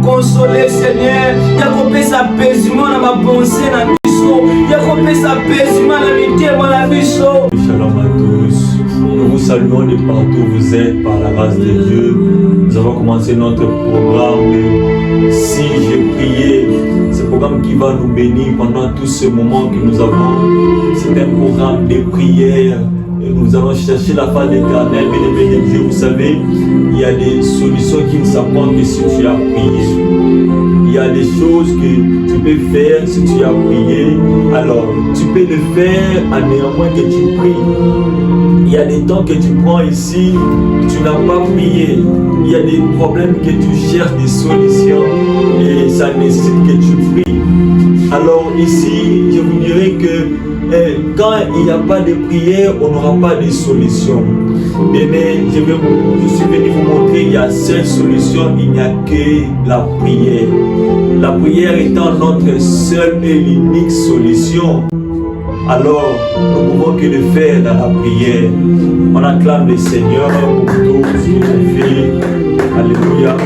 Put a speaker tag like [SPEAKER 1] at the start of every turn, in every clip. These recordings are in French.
[SPEAKER 1] consoler, Seigneur. Yakope sa paisement dans ma pensée, dans ma biso. Yakope sa paisement dans mes terres, dans la biso.
[SPEAKER 2] Shalom à tous. Nous vous saluons de partout où vous êtes par la grâce de Dieu. Nous avons commencé notre programme de Si j'ai prié. Ce programme qui va nous bénir pendant tout ce moment que nous avons. C'est un programme de prière. Et nous allons chercher la face d'éternel, bien-aimé de Dieu. Vous savez, il y a des solutions qui ne s'apprennent que si tu as prié. Il y a des choses que tu peux faire si tu as prié. Alors, tu peux le faire à néanmoins que tu pries. Il y a des temps que tu prends ici, tu n'as pas prié. Il y a des problèmes que tu cherches des solutions et ça nécessite que tu pries. Alors ici, je vous dirais que quand il n'y a pas de prière, on n'aura pas de solution. Mais je suis venu vous montrer qu'il y a seule solution, il n'y a que la prière. La prière étant notre seule et l'unique solution. Alors, nous pouvons que le faire dans la prière. On acclame le Seigneur pour tout ce qu'il a fait. Alléluia.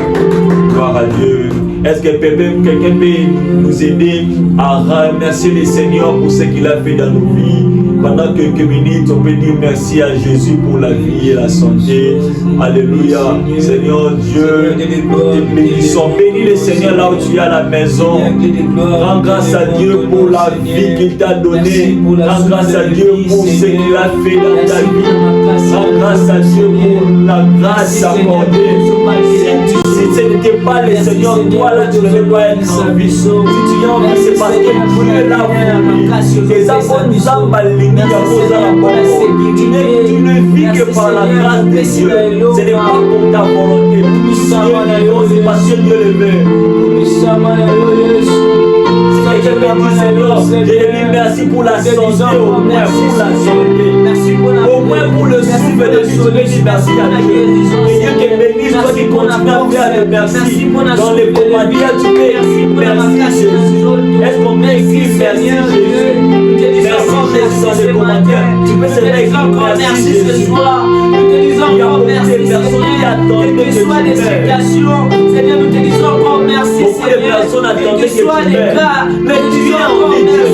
[SPEAKER 2] Gloire à Dieu. Est-ce que quelqu'un peut nous aider à remercier le Seigneur pour ce qu'il a fait dans nos vies? Pendant quelques minutes, on peut dire merci à Jésus pour la vie et la santé. Alléluia. Seigneur Dieu, te bénissons. Bénis le Seigneur là où tu es à la maison. Rends grâce à Dieu pour la vie qu'il t'a donnée. Rends grâce à Dieu pour ce qu'il a fait dans ta vie. Rends grâce à Dieu pour la grâce accordée. Si ce n'était pas le Seigneur, toi là tu ne devais pas être en vie. Si tu es en vie, c'est parce que Dieu est là pour les enfants nous ont balayé. Tu ne vis que par la grâce de Dieu. Ce n'est pas pour ta volonté. C'est parce que Dieu le veut. Si quelqu'un dit Seigneur, je dis merci pour la santé, au moins pour la santé. Au moins pour le souffle de Dieu, je dis merci à Dieu. Et Dieu te bénisse, toi qui continues à faire le merci. Dans les commentaires, tu peux écrire merci Jésus. Est-ce qu'on peut écrire merci Jésus? Merci dans les commentaires. Tu peux seulement écrire merci Jésus. Il y a beaucoup de personnes qui attendent que tu meurs.
[SPEAKER 1] Seigneur, nous te disons encore merci, Seigneur. Quel que soit les cas,
[SPEAKER 2] mais tu es en vie, Dieu.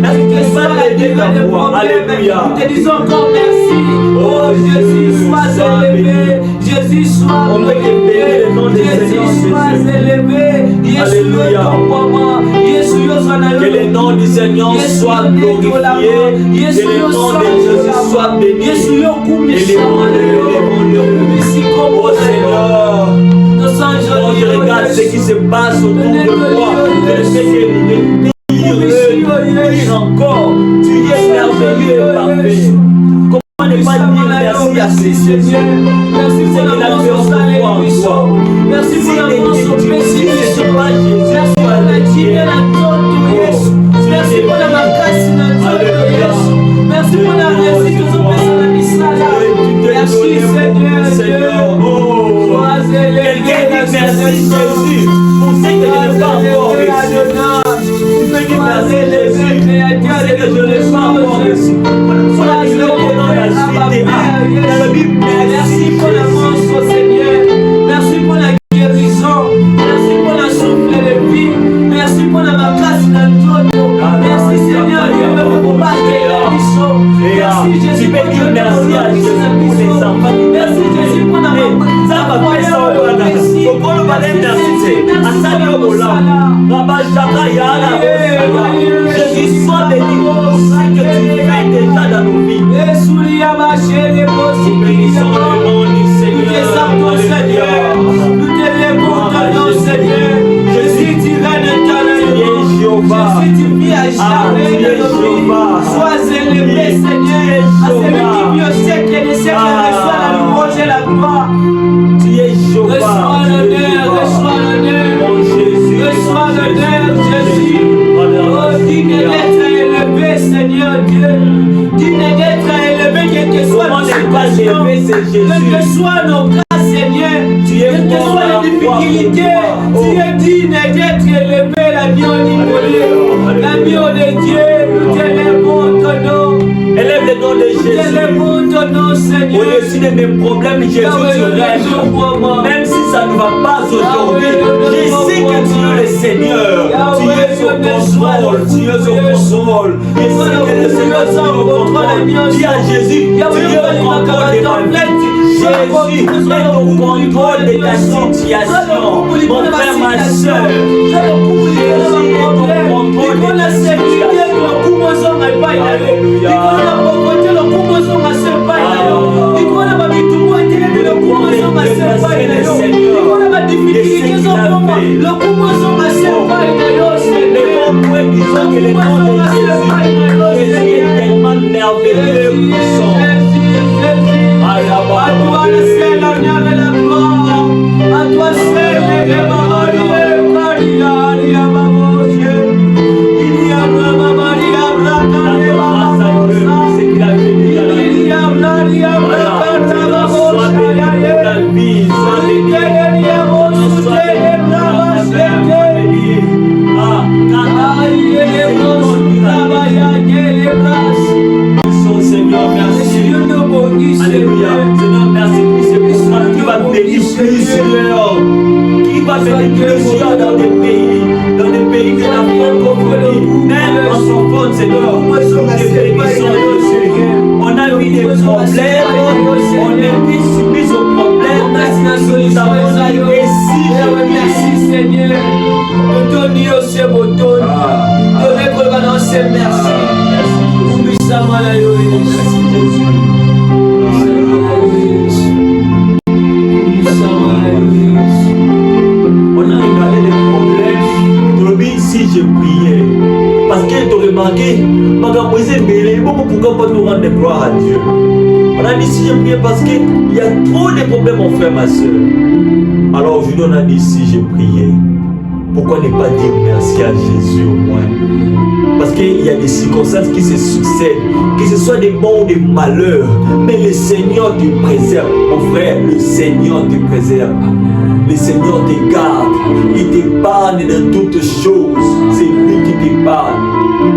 [SPEAKER 1] Est-ce que soit les problèmes, nous te disons encore merci. Oh Jésus, sois élevé. Jésus, sois élevé. Jésus, sois élevé. Alléluia.
[SPEAKER 2] Que le nom du Seigneur soit glorifié. Que le nom de Jésus soit béni. Et le nom de Seigneur. Quand je regarde ce qui se passe autour de moi, je sais que pire encore, tu es merveilleux et parfait. Comment ne pas dire merci à ce Seigneur? Merci pour la force en toi. Merci pour la force au Messie. Merci pour la divine merci pour la macasse. Merci pour la réussite que tu fais dans l'Israël. Merci Seigneur. Quelqu'un dit merci Jésus pour ce que je n'ai pas encore reçu. Tu peux dire merci Jésus pour ce que je n'ai pas encore reçu. Merci pour la force Seigneur. Merci pour la guérison. Merci pour la souffle de vie. Merci pour la macasse dans toi. Merci Seigneur. Merci Jésus pour Dieu. Merci à Jésus pour les enfants. Merci Jésus pour la Jésus soit béni pour ce que tu fais déjà dans nos vies. Nous bénissons le nom du Seigneur.
[SPEAKER 1] Nous te lèvons ton nom Seigneur. Jésus tu règnes éternellement.
[SPEAKER 2] Jéhovah.
[SPEAKER 1] Jésus tu vis à jamais de nos vies. Sois élevé Seigneur. À celui qui vit au siècle des siècles reçoit la louange et la gloire.
[SPEAKER 2] Tu es Jéhovah.
[SPEAKER 1] Reçois l'honneur,
[SPEAKER 2] mon Jésus.
[SPEAKER 1] reçois l'honneur, Jésus. Oh, digne d'être élevé, Seigneur Dieu. Digne d'être élevé, quel que soit nos situations, quel que soit nos cas, Seigneur, quelles que soient les difficultés, tu es digne d'être élevé, l'agneau d'Immolé, l'agneau de Dieu, nous t'élèvons ton nom.
[SPEAKER 2] Élève le nom de Jésus.
[SPEAKER 1] Élèvons ton nom, Seigneur.
[SPEAKER 2] Au-dessus de mes problèmes, Jésus, tu règnes. Même si ça ne va pas aujourd'hui, Seigneur. Tu es au contrôle. Tu es au contrôle. Et c'est que le Seigneur est au contrôle. Dis à Jésus, tu es au contrôle de ma vie. Jésus est au contrôle de ta situation. Mon frère, ma soeur. Jésus est au contrôle de ta situation. Alléluia. Alléluia. Seigneur, merci pour ce programme qui va bénir plusieurs. Qui va bénir plusieurs dans des pays de la francophonie. Même en son Seigneur, des bénissons Jésus. On a eu des problèmes, on est mis soumis aux problèmes. Nous avons dit, et si
[SPEAKER 1] merci Seigneur. Donnez au Seigneur, donnez pour le merci. Merci Jésus.
[SPEAKER 2] On a regardé les problèmes. Si je priais, parce qu'elle t'a remarqué, pourquoi pas nous rendre gloire à Dieu? On a dit si je priais parce qu'il y a trop de problèmes, mon frère, ma soeur. Alors aujourd'hui, on a dit si je priais. Pourquoi ne pas dire merci à Jésus au moins? Parce qu'il y a des circonstances qui se succèdent, que ce soit des bons ou des malheurs, mais le Seigneur te préserve. Mon frère, le Seigneur te préserve. Le Seigneur te garde. Il t'épargne dans toutes choses. C'est lui qui t'épargne.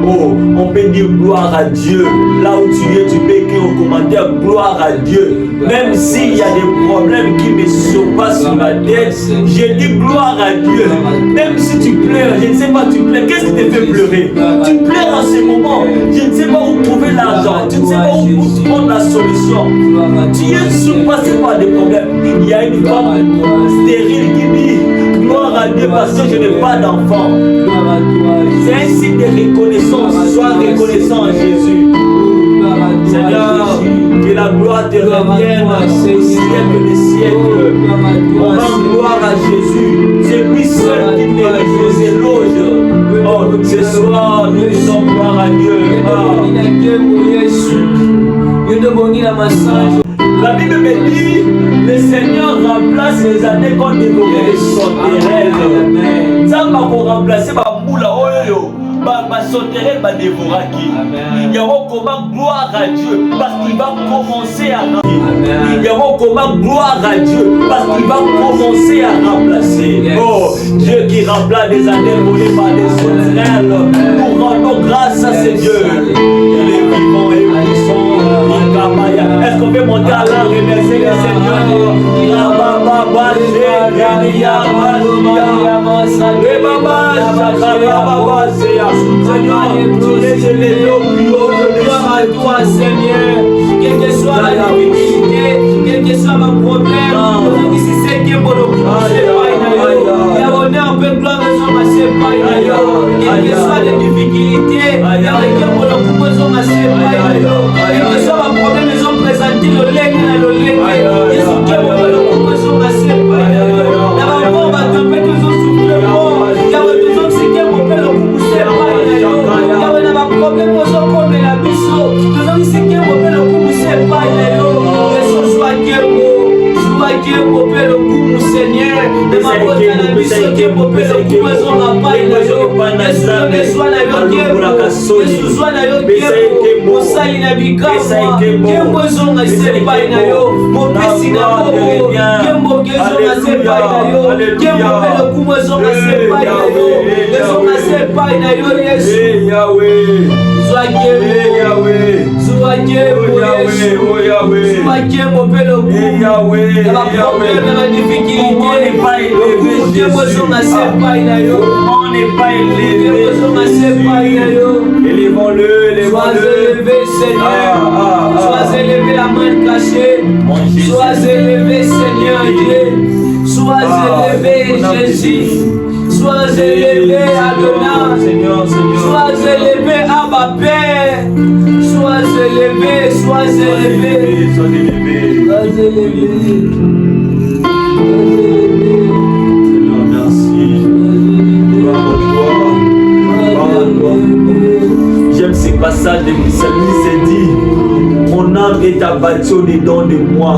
[SPEAKER 2] Oh, on peut dire gloire à Dieu. Là où tu es, tu peux écrire au commentaire gloire à Dieu. Même s'il y a des problèmes qui me surpassent sur la tête, je dis gloire à Dieu. Même si tu pleures, je ne sais pas, tu pleures. Qu'est-ce qui te fait pleurer? Tu pleures en ce moment. Je ne sais pas où trouver l'argent. Tu ne sais pas où prendre la solution. Tu es surpassé par des problèmes. Il y a une femme stérile qui dit gloire à Dieu parce que je n'ai pas d'enfant. C'est un signe de reconnaissance. Sois reconnaissant à Jésus. Seigneur, que la gloire te revienne au siècle des siècles. On rend gloire à Jésus. C'est lui seul qui mérite nos éloges. Oh, ce soir, nous disons gloire à Dieu. La Bible me dit, le Seigneur remplace les années qu'on dévorait les sauterelles. Ça va remplacer ma moula oyo. Ma sauterelle m'a dévoré. Il y a comment gloire à Dieu parce qu'il va commencer à remplacer. Il y a comment gloire à Dieu parce qu'il va commencer à remplacer. Oh, Dieu qui remplace des années volées par des sauterelles. Nous rendons grâce à ce Dieu. Il est vivant et puissant. Est-ce qu'on peut monter à l'art et remercier le Seigneur? Seigneur, tu laisses les eaux plus haut de gloire à toi, Seigneur. Quelle que soit la difficulté, quel que soit mon problème, ici c'est qui est pour nous. Il y a honneur, on peut gloire à son massé. Quelle que soit les difficultés, il y a qui est pour nous pour son massé. Quel que soit mon problème, ils ont présenté le lait, il y a qui est pour nous pour son massé. Là-bas, on va tomber tous au souffle. Il y a des autres qui est pour nous. Problème aux hommes comme la biseau, nous avons dit que mon père le coup c'est pas yo, que ce soit que mon père le coup Seigneur, de ma bonne la biseau que mon père le coup ils ont pas yo, que soit la yo que soit la yo que mon ça il a bika que mon son a c'est pas yo, mon père na bobo, que mon gezo na c'est pas yo, que mon père le coup ils ont c'est pas yo, ils ont c'est pas yo Yesu Yahweh. Sois Yahweh.
[SPEAKER 1] Élevons-le, sois élevé, Seigneur. Sois élevé, la main cachée. Sois élevé, Seigneur Dieu. Sois élevé, Jésus. Sois élevé, Adonai. Sois élevé, Abba Père. Sois élevé, sois élevé. Sois élevé.
[SPEAKER 2] Seigneur, merci. Gloire à toi. J'aime ces passages de psalmiste dit: mon âme est abattue au-dedans de moi.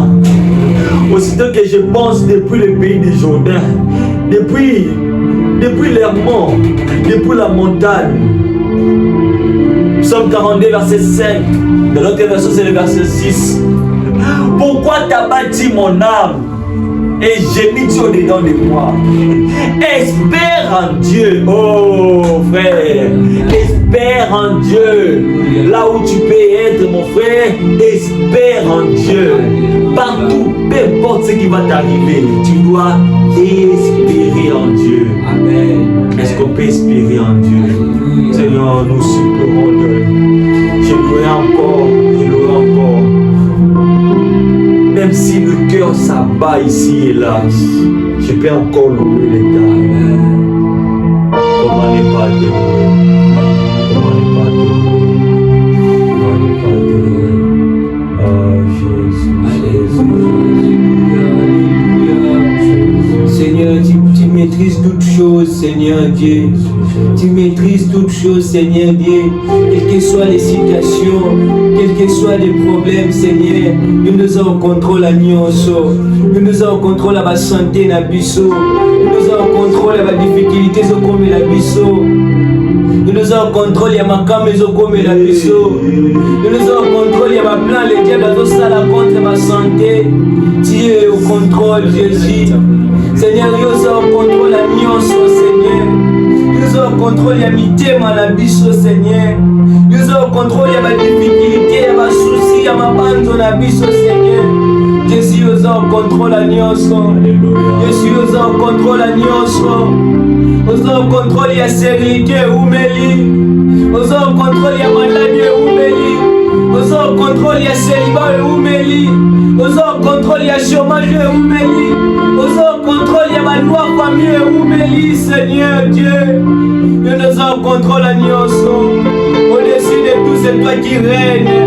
[SPEAKER 2] Aussitôt que je pense depuis le pays du Jourdain, depuis les monts, depuis la montagne. Psaume 42, verset 5. Dans l'autre version, c'est le verset 6. Pourquoi t'as bâti mon âme et gémis-tu au-dedans de moi? Espère en Dieu, oh frère. Espère en Dieu. Là où tu peux être, mon frère, espère en Dieu. Partout, peu importe ce qui va t'arriver, tu dois espérer en Dieu. Amen. Est-ce qu'on peut espérer en Dieu? Seigneur, nous supplions de je louerai encore. Même si le cœur s'abat ici et là, je peux encore louer l'Éternel. Comment ne pas te louer? Comment ne pas te louer? Comment ne pas te louer? Oh Jésus,
[SPEAKER 1] Seigneur, tu maîtrises toutes choses, Seigneur Dieu. Tu maîtrises toutes choses, Seigneur Dieu. Quelles que soient les situations, quels que soient les problèmes, Seigneur, nous avons contrôle à Nyonso. Nous avons contrôle à ma santé, na biso. Nous avons contrôle à ma difficulté, comme la biso. Nous avons contrôle à ma cam, comme la biso. Nous avons contrôle à ma plan, les diables ont ça contre ma santé. Tu es au contrôle, Jésus. Seigneur, nous avons contrôle à Nyonso, Seigneur. Nous avons contrôle à mi thème na biso, Seigneur. Nous avons contrôle à ma difficulté, à ma souci, à ma bande na biso, Seigneur. Jésus, nous avons contrôle à Nyonso. Jésus, nous avons contrôle à Nyonso. Nous avons contrôle à sérénité Oumeli. Nous avons contrôle à maladie Oumeli. Nous avons contrôle à célibat Oumeli. Nous avons contrôle à chômage Oumeli. Nous avons contrôle à ma loi famille Oumeli, Seigneur Dieu. Nous avons contrôle à Nyonso. Au-dessus de tout, c'est toi qui règnes.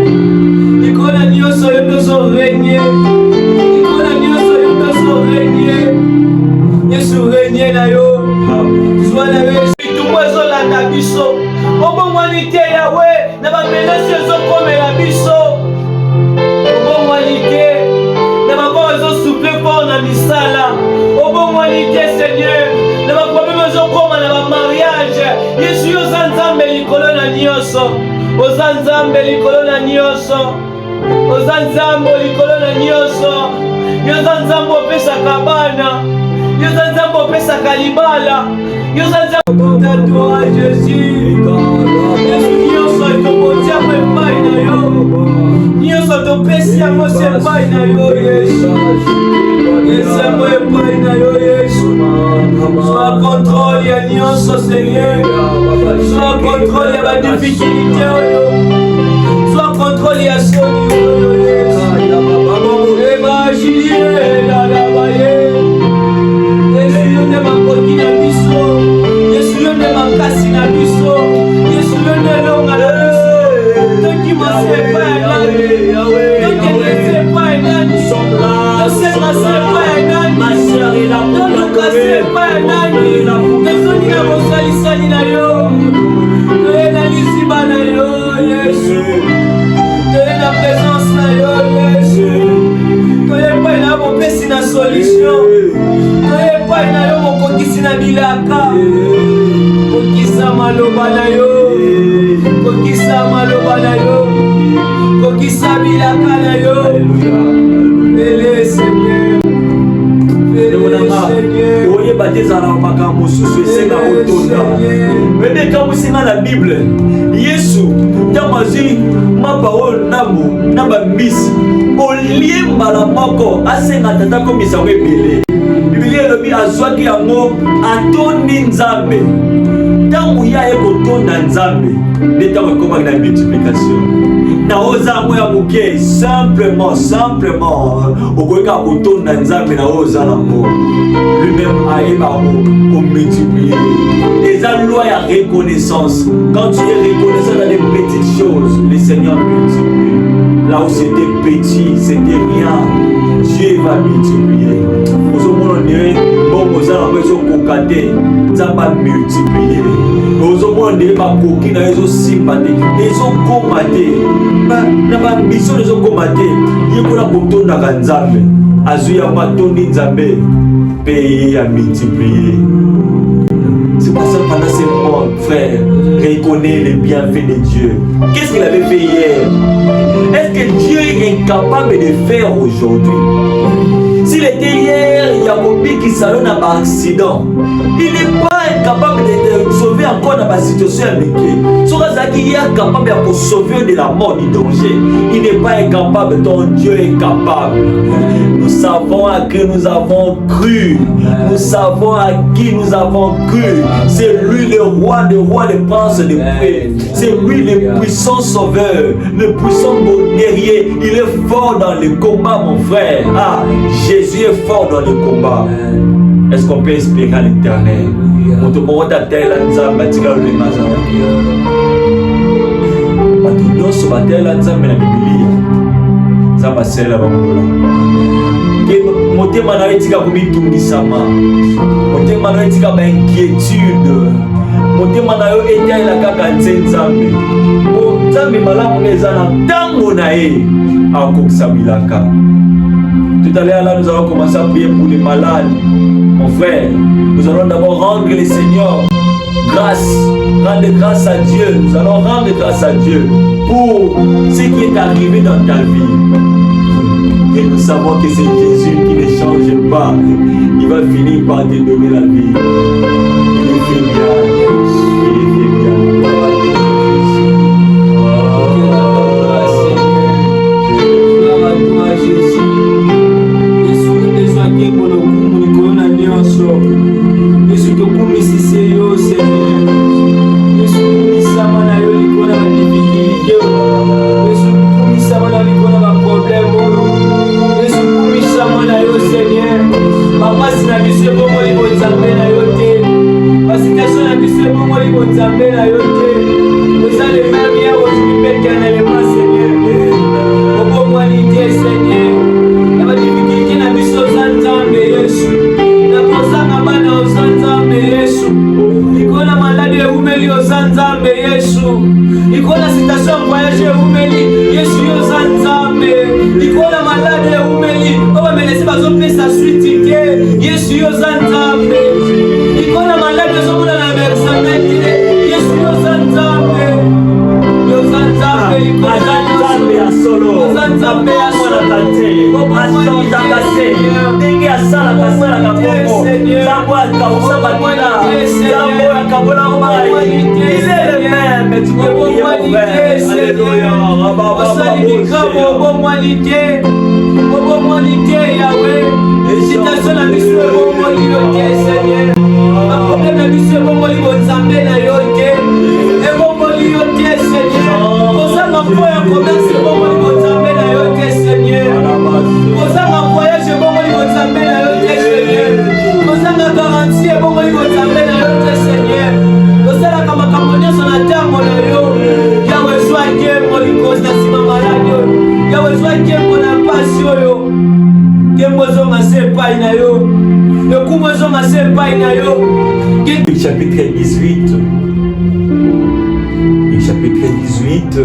[SPEAKER 1] Nous avons Nyonso, nous avons régné. Nous avons Nyonso, nous avons régné. Nous avons régné na yo. Sois la réussite, tout moi zo la na biso. Obo mwanité Yahweh, na ba menace zo comme la biso. Obo mwanité, na ba ko zo souffler fort na misala. Obo mwanité Seigneur, na ba problème zo comme na ba mariage. Yesu yo zanzambe likolo na Nyonso. Ozanzambe likolo na Nyonso. Ozanzambe likolo na Nyonso. Yo zanzambe pesa kabana. Yo zanzambe pesa kalibala. Yo zanzambe tatouage Jésus. Yesu Nyonso tokotia epai na yo. Nyonso topesi yango epai na yo Yesu. Yesu epai na yo Yesu. Sois contrôle ya Nyonso Seigneur. Sois contrôle ya ba difficulté oyo. Sois contrôle ya soni oyo Yesu. Imagine la baye. Yesu yonde makoti na biso. Yesu yonde makasi na biso. Yesu yonde longa na biso. Toki masepa ya nani. Toki nesepa ya nani. Tosema sepa ya nani. Toluka sepa ya nani. Tosoni na mosalisani na yo. Toye na lisiba na yo Yesu. Toye na présence na yo Yesu. Toye pa na mopesi na solution. Toye pa na yo mokokisi na bilaka. Kokisa maloba na yo. Kokisa maloba na yo. Kokisa bilaka na yo. Fais-le Seigneur. Fais-le Seigneur.
[SPEAKER 2] batezala makambo mosusu esenga kotonda. Meme kamusinga na Bible Yesu ntango azwi maparole na bambisi olie mbala moko asenga tata komisa yango ebele. Biblia elobi azwaki yango atondi Nzambe. Ntango ya ye kotonda Nzambe nde ntango ekomaki na multiplication. Na oza moya muke simplement okoyeka kotonda Nzambe na oza nango lui-même ayeba ko multiplier. Eza loi ya reconnaissance. Quand tu es reconnaissant dans les petites choses, le Seigneur multiplie. Là où c'était petit, c'était rien, Dieu va multiplier. Vous avez bon, vous avez multiplier. Vous avez coquille, ils ont sympathie, ils ont combattu. Na mission ils ont combattu. Ils ont combattu na Nzambe. Azuya matoni Nzambe, pays à multiplier. C'est pour ça que pendant ces mois, frère, reconnais les bienfaits de Dieu. Qu'est-ce qu'il avait fait hier? Est-ce que Dieu est incapable de faire aujourd'hui? S'il était hier, il y a Bobby qui s'allait dans un accident. Il n'est pas incapable de sauver encore dans ma situation avec lui. Sorazaki est capable de sauver de la mort, du danger. Il n'est pas incapable, ton Dieu est capable. Nous savons à qui nous avons cru. Nous savons à qui nous avons cru. C'est lui le roi des rois, le prince de paix. C'est lui le puissant sauveur, le puissant guerrier. Il est fort dans le combat, mon frère. Ah, Jésus est fort dans le combat. Est-ce qu'on peut espérer à l'Éternel? Motema na etika komitungisama, motema na etika ba inquiétude, motema na yo etala kaka Nzambe. Nzambe malamu neza na ntango na ye akokisa bilaka. Tout à l'heure là nous allons commencer à prier pour les malades. Mon frère, nous allons d'abord rendre le Seigneur grâce, rendre grâce à Dieu. Nous allons rendre grâce à Dieu pour ce qui est arrivé dans ta vie. Et nous savons que c'est Jésus qui ne change pas. Il va finir par te donner la vie. Il fait bien. Il fait bien. Chapitre 18. Chapitre 18.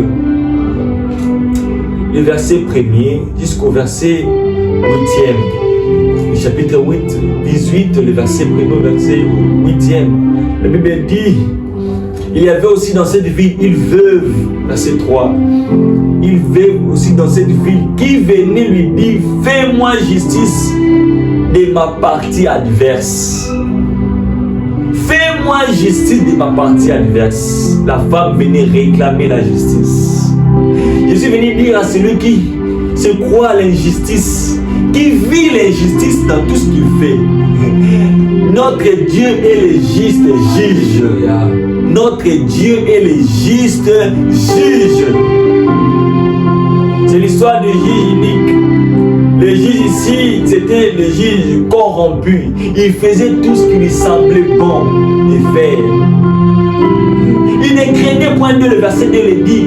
[SPEAKER 2] Le verset 1er jusqu'au verset 8e. Chapitre 18, le verset 1er, verset 8e. La Bible dit, il y avait aussi dans cette ville une veuve, verset 3. Il veuve aussi dans cette ville qui venait lui dire, fais-moi justice de ma partie adverse. justice de ma partie adverse. La femme venait réclamer la justice. Je suis venu dire à celui qui se croit à l'injustice, qui vit l'injustice dans tout ce qu'il fait. Notre Dieu est le juste juge. Notre Dieu est le juste juge. C'est l'histoire du juge unique. Le juge ici, c'était le juge corrompu. Il faisait tout ce qui lui semblait bon de faire. Il ne craignait point Dieu, le verset 2 le dit.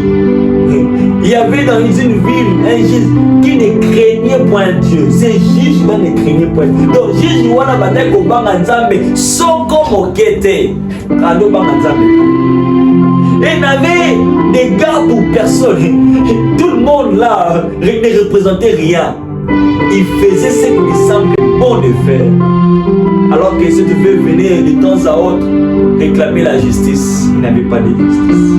[SPEAKER 2] Il y avait dans une ville un juge qui ne craignait point Dieu. Ces juges-là ne craignaient point Dieu. Donc, juge, il y a des gens qui sont comme Okete. Et il n'avait d'égard pour personne. Tout le monde là ne représentait rien. Il faisait ce qui lui semblait bon de faire. Alors que si tu veux venir de temps à autre réclamer la justice, il n'avait pas de justice.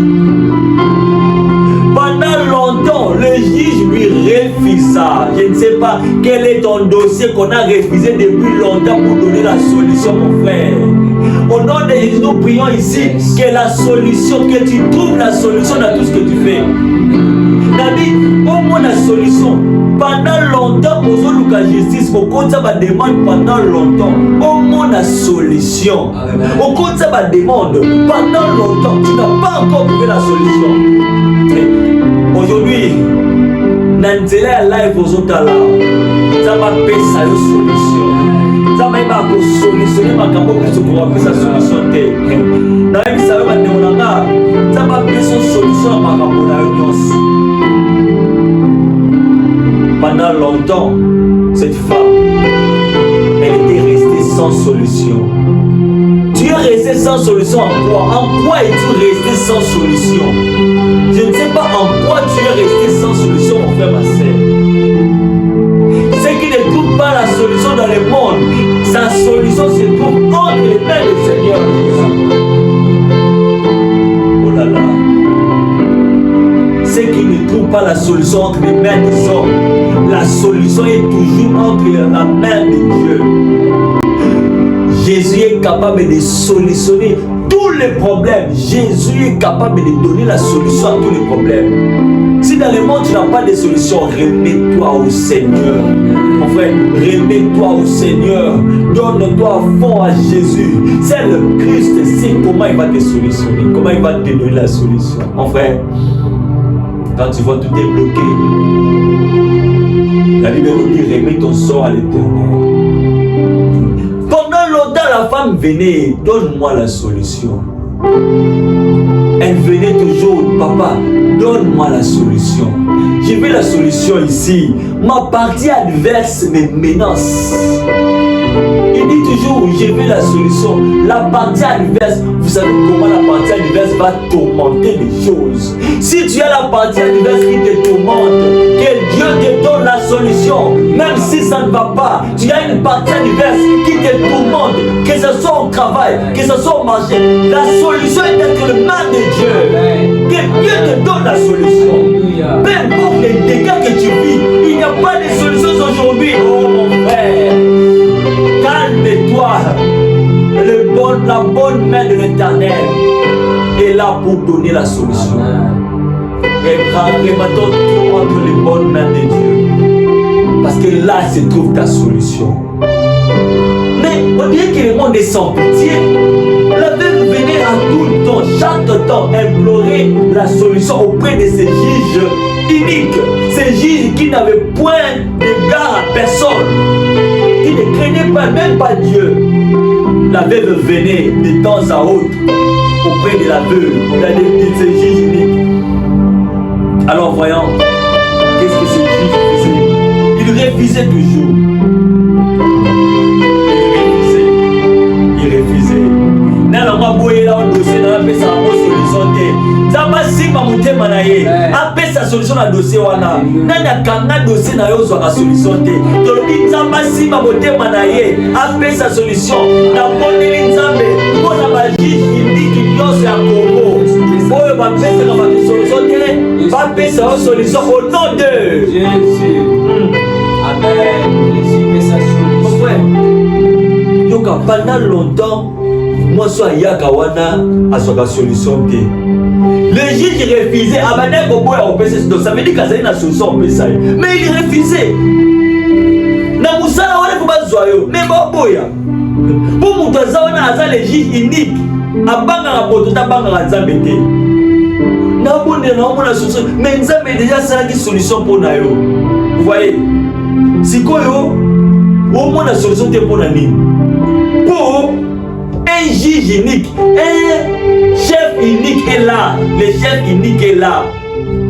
[SPEAKER 2] Pendant longtemps, le juge lui refusa. Je ne sais pas quel est ton dossier qu'on a refusé depuis longtemps pour donner la solution, mon frère. Au nom de Jésus, nous prions ici que la solution, que tu trouves la solution dans tout ce que tu fais. David, au moins la solution. Pendant longtemps, aux la justice, au compte ça va demande pendant longtemps. Au moins la solution. Au compte ça va demande pendant longtemps. Tu n'as pas encore trouvé la solution. Aujourd'hui, Nanzela live aux autres là. Ça va payer sa solution. Ça va pas solutionner ma cambo que pour appeler sa solution. D'ailleurs, ça va demander ça va payer son solution à ma cambo la réunion. Pendant longtemps, cette femme, elle était restée sans solution. Tu es resté sans solution en quoi? En quoi es-tu resté sans solution? Je ne sais pas en quoi tu es resté sans solution, mon frère, ma sœur. Ceux qui ne trouvent pas la solution dans le monde, sa solution se trouve entre les mains du Seigneur. Oh là là. Ceux qui ne trouvent pas la solution entre les mains des hommes, la solution est toujours entre la main de Dieu. Jésus est capable de solutionner tous les problèmes. Jésus est capable de donner la solution à tous les problèmes. Si dans le monde tu n'as pas de solution, remets-toi au Seigneur. Mon frère, remets-toi au Seigneur. Donne-toi à fond à Jésus. C'est le Christ, c'est comment il va te solutionner, comment il va te donner la solution. Mon frère, quand tu vois tout est bloqué, la Bible nous dit remets ton sort à l'Éternel. Pendant longtemps, la femme venait, donne-moi la solution. Elle venait toujours, papa, donne-moi la solution. J'ai vu la solution ici. Ma partie adverse me menace. Il dit toujours, j'ai vu la solution. La partie adverse, vous savez comment la partie adverse va tourmenter les choses. Si tu as la partie adverse qui te tourmente, que Dieu te donne la solution, même si ça ne va pas. Tu as une partie adverse qui te tourmente, que ce soit au travail, que ce soit au marché. La solution est entre les mains de Dieu. Que Dieu te donne la solution. Peu importe les dégâts que tu vis, il n'y a pas de solution aujourd'hui. Oh mon frère, calme-toi. La bonne main de l'Éternel est là pour donner la solution. Remettons tout entre les bonnes mains de Dieu. Parce que là se trouve ta solution. Mais on dirait que le monde est sans pitié. La veuve venait à tout le temps, chaque temps, implorer la solution auprès de ces juges uniques. Ces juges qui n'avaient point d'égard à personne, qui ne craignaient pas, même pas Dieu. La veuve venait de temps à autre auprès de la veuve, de ces juges uniques. Alors voyons, qu'est-ce que ces juges faisaient? Ils refusaient toujours. Ils refusaient. Nana maboye là au dossier na pesa la solution te. Zamba simba mutema na ye. Apesa solution na dossier wana. Nana kanga dossier na yo zo ka solution te. Todi zamba simba mutema na ye. Apesa solution. Na pondeli nzambe. Bona ba juge unique nyonso ya Congo. Oyo ba pesa ka ba solution te. Ba pesa solution au nom de Jésus. Amen. Jésus pesa solution. Yoka pendant longtemps moi soit yaka wana asoka solution te. Le juge refusait abana ko boya opesa donc ça veut dire que na solution opesa mais il refusait. Na musala wale ko bazwa yo mais ba boya. Pour mutu azawana aza le juge unique abanga ka poto tabanga ka nzambe te. Na bonde na mona solution mais nzambe déjà ça qui solution pour na yo. Vous voyez? Sikoyo au moins la solution te pour nani. Pour un juge unique, un chef unique est là. Le chef unique est là.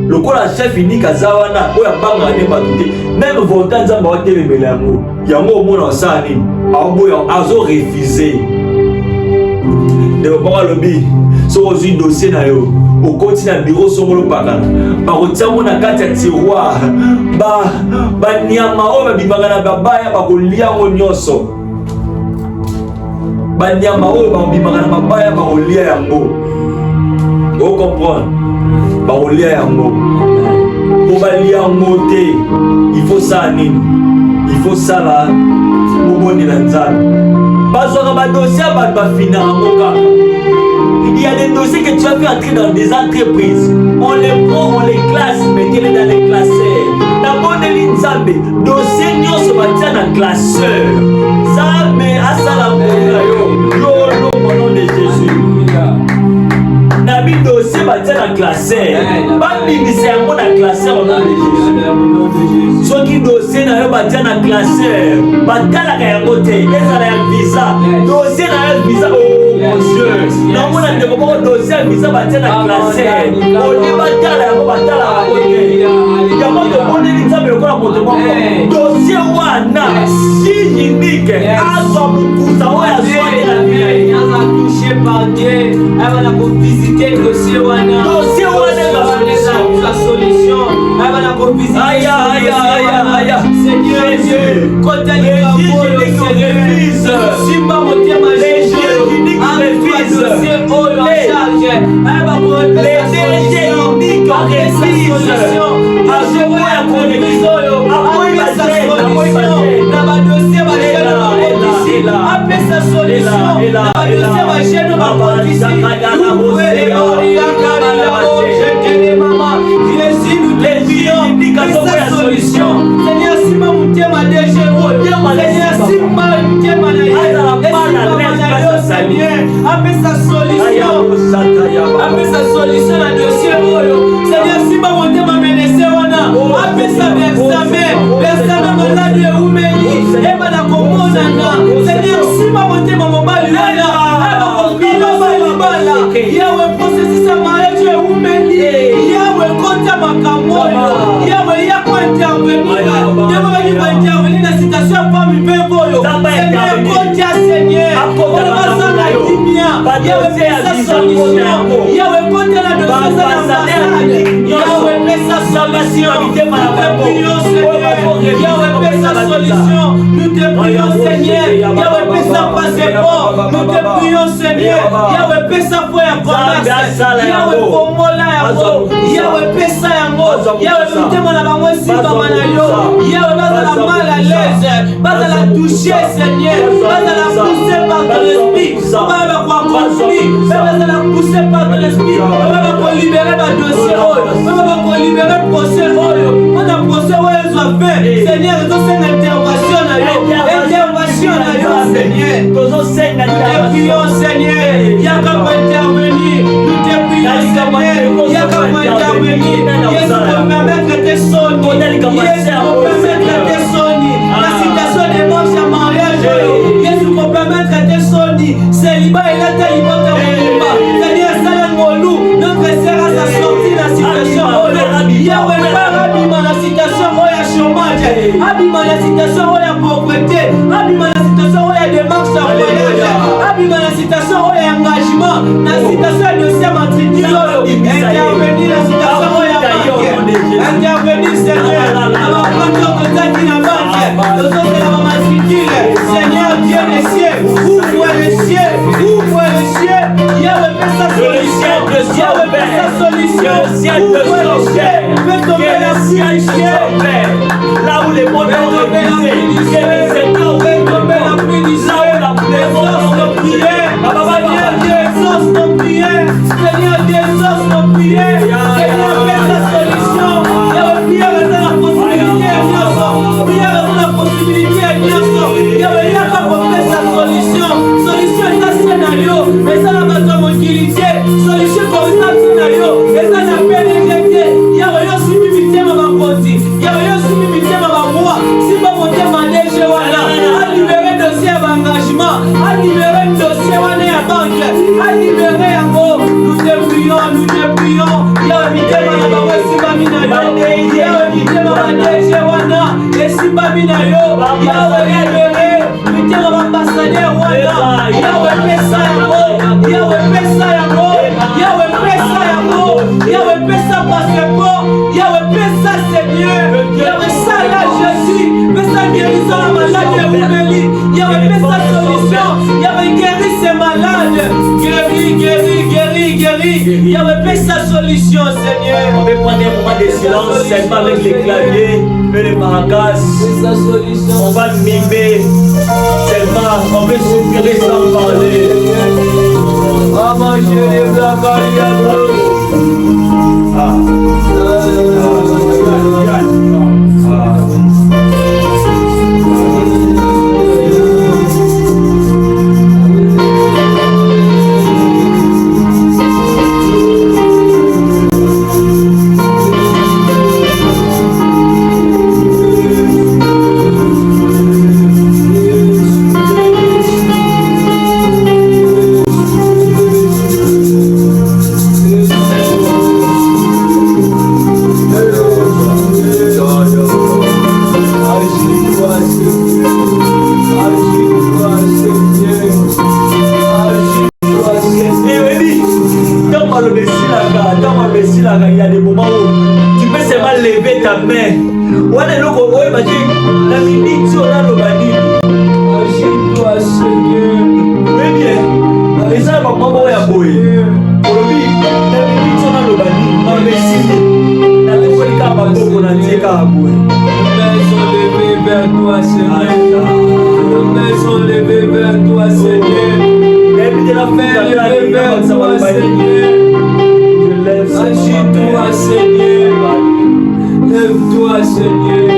[SPEAKER 2] Le quoi la chef unique à Zawana, ou à Banga n'est pas tout. Même Vontan Zamba a été le Mélango. Il y a un mot en Sani. Azo refusé. De pas le lobby. Sur un dossier na yo. Au continent bureau sur le pagan. Par au tiers mon akata tiroir. Ba niamao ba bibanga na babaya ba kolia monyoso. Ba niamao ba bibanga na babaya ba kolia yango. Vous comprenez? Ba kolia yango. Pour ba lia ngote, il faut ça nini? Il faut ça là. Pour boni na nzala. Bazora ba dossier ba fina ngoka. Il y a des dossiers que tu as fait entrer dans des entreprises. On les prend, on les classe, mettez-les dans les classeurs. D'abord, Nzambe, dossier nous se battent dans le classeur. Zambe, Asala, yo, au nom de Jésus. Nabi dossier battent dans le classeur. Pas c'est un mot dans le classeur au nom de Jésus. Ceux qui dossier n'a pas battent dans le classeur. Battent dans la côté, ils ont un visa. Dossier n'a un visa. Mon Dieu, non, on a des dossiers visa battre la classe. On est batala, on batala. Il y a pas de bon exemple le quoi pour dossier wana si unique azo mukuza oya zote la vie. Il a touché par Dieu, elle va visiter le dossier wana. Dossier wana la solution. Elle va visiter. Aïe. Seigneur Dieu, quand elle est refuse. Simba motia ma appelle sa solution à dossier Seigneur si ma monté m'a menacé appelle sa versame malade et oumeli et ma la commande Seigneur si ma monté m'a mobile Yahweh processus à mariage et oumeli Yahweh compte à ma camoyo Yahweh Yahweh intervenir dans la situation parmi les boyo Seigneur compte à Seigneur Yahweh sa solution Yahweh compte la dossier Yahweh fait sa solution Yahweh fait sa solution nous te prions Seigneur Yahweh fait sa passeport nous te prions Seigneur Yahweh fait sa foi à commerce Yahweh pomola yango Yahweh fait ça yango Yahweh nous demande à moi si maman yo Yahweh va la mal à l'aise va la toucher Seigneur va la pousser par ton esprit va la conflit va la pousser par ton esprit va libérer ma dossier va libérer procès on a procès où soit fait Seigneur nous sommes intervention Seigneur nous prions Seigneur il y a qu'à intervenir nous te prions Seigneur il y a qu'à intervenir Jésus peut permettre tes sons Jésus peut permettre tes sons la situation des marches à mariage Jésus peut permettre tes sons célibat et la taille Seigneur Salangolou notre sœur a sa sortie la situation Yahweh pas abîme la situation où il y a chômage abîme la situation où il y a pauvreté abîme la situation où il y a démarche à voyage abîme la situation où il y a engagement la situation de dossier matricule intervenir la situation où il y a banque intervenir Seigneur à ma prendre de ta qui n'a banque le son de la matricule Seigneur Dieu des cieux ouvre les cieux Yahweh fait sa solution Yahweh fait sa solution ouvre les cieux fais tomber la pluie là où les mondes ont refusé fais tomber la pluie du ciel les forces de prière
[SPEAKER 1] prière. Seigneur, exauce nos prières. Seigneur, fais ta solution. Yahweh, prière est la possibilité. Prière est la possibilité. Yahweh, yaka pour faire sa solution. Solution est un scénario. Mais ça n'a pas de mobilité. Solution pour un scénario. Et ça n'a pas d'éjecté. Yahweh, yo suivi mitema bakoti. Yahweh, yo suivi mitema bakwa. Si pas monter manège wana. A libérer dossier d'engagement. A libérer dossier wana ya banque. A libérer yango. Nous te prions. Yahweh, mitema na bakwa simba mina yo. Yahweh, mitema manège wana. Et simba mina yo. Yahweh, libérer. Mitema ambassadeur wana. Yahweh, pesa yango. Yahweh, pesa yango. Yahweh, pesa yango. Yahweh, pesa passeport. Yahweh, pesa Seigneur. Yahweh, ça là Jésus. Pesa guérison la malade et rebelli. Yahweh, pesa solution. Yahweh, guéris ces malades. Guéris. Yahweh, pesa solution Seigneur.
[SPEAKER 2] On va prendre un moment de silence seulement avec les claviers, mais les maracas. On va mimer seulement, on va soupirer sans parler.
[SPEAKER 1] Ah, manger les blagues,
[SPEAKER 2] il y a des moments où tu peux seulement lever ta main. Voilà le gros imagine la minute sur la lobani.
[SPEAKER 1] Agis-toi Seigneur.
[SPEAKER 2] Oui bien. Et ça va pas ya boy. Olobi la minute sur la lobani. Ma messie. Na ko lika ba boko na tieka boy.
[SPEAKER 1] Maison levée vers toi Seigneur. Maison levée vers toi Seigneur. Levée vers toi Seigneur. Agis-toi Seigneur. Lève-toi Seigneur.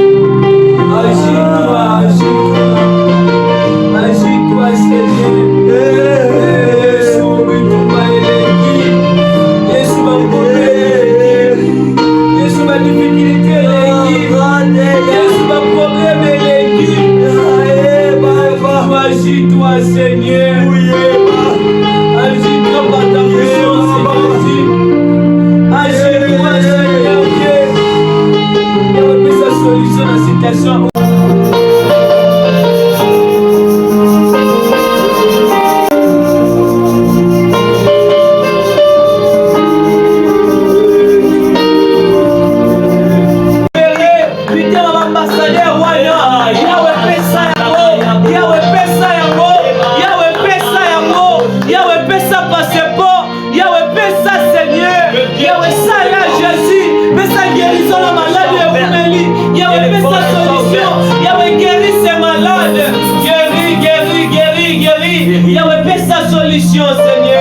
[SPEAKER 1] Agis-toi Seigneur. Yesu mitumba eleki. Yesu maproblème. Yesu ma difficulté eleki. Yesu ma problème eleki. Agis-toi Seigneur. Agis-toi par ta puissance Jésus. Agis-toi Seigneur Dieu. Yahweh, fais sa solution à la situation. Yahweh, fais sa solution, Seigneur.